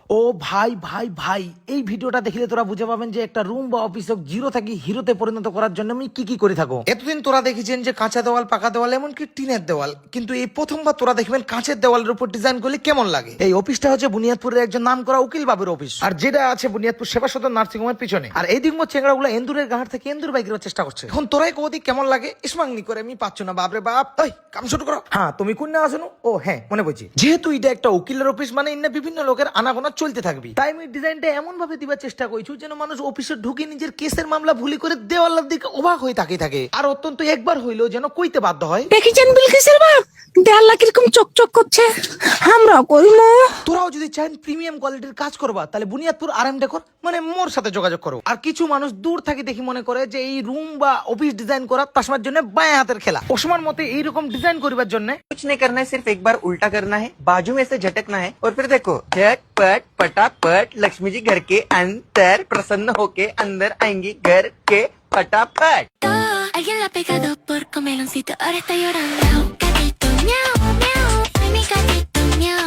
ও ভাই ভাই ভাই, এই ভিডিওটা দেখলে তোরা বুঝে পাবেন যে একটা রুম বা অফিস জিরো থেকে হিরোতে পরিণত করার জন্য আমি কি কি করে থাকো। এতদিন তোরা দেখেছেন যে কাঁচা দেওয়াল, পাকা দেওয়াল, এমনকি টিনের দেওয়াল, কিন্তু এই প্রথমবার তোরা দেখবেন কাঁচের দেওয়ালের উপর ডিজাইন করলে কেমন লাগে। এই অফিসটা হচ্ছে বুনিয়াদপুরের একজন নাম করা উকিল বাবুর অফিস, আর যেটা আছে বুনিয়াদপুর সেবা সদন নার্সিং হোমের পিছনে। আর এই দিন চেংড়া গুলো এন্দুরের গাঁট থেকে এন্দুর বাইকের চেষ্টা করছে। এখন তোরাই কোদি কেমন লাগে ইসমাংনি করে আমি পাচ্ছ না বাপরে বাপ। ওই কাম শুরু করো। হ্যাঁ তুমি কোন না আসুন। ও হ্যাঁ মনে পড়ছি, যেহেতু এটা একটা উকিলের অফিস মানে ইন্না বিভিন্ন লোকের আনাগোনা চলতে থাকবে, তাই আমি ডিজাইনটা এমন ভাবে দিবার চেষ্টা করছি যেন মানুষ অফিসে ঢুকে নিজের কেসের মামলা ভুলি করে দেওয়ালের দিকে অবাক হয়ে থাকে আর অত্যন্ত একবার হইলেও যেন কইতে বাধ্য হয়, দেখেছেন বিলকিসের বাপ দেয়াল্লা কিরকম চকচক করছে, আমরাও করিমু। তোরাও যদি চান প্রিমিয়াম কোয়ালিটির কাজ করবা তাহলে বুনিয়াদপুর আরএম ডেকর মানে মোর সাথে যোগাযোগ করো। আর কিছু মানুষ দূর থেকে দেখি মনে করে যে এই রুম বা অফিস ডিজাইন করা তাসমার জন্য বাঁয়া হাতের খেলা। ওসমান মতে এইরকম ডিজাইন করিবার জন্য कुछ नहीं करना है, सिर्फ एक बार उल्टा करना है, बाजू में से झटकना है और फिर देखो झटपट पटापट लक्ष्मी जी घर के अंदर प्रसन्न होके अंदर आएंगी घर के फटाफट। Alguien la ha pegado por comeloncito, ahora está llorando. Gatito, miau, miau, ay mi gatito, miau.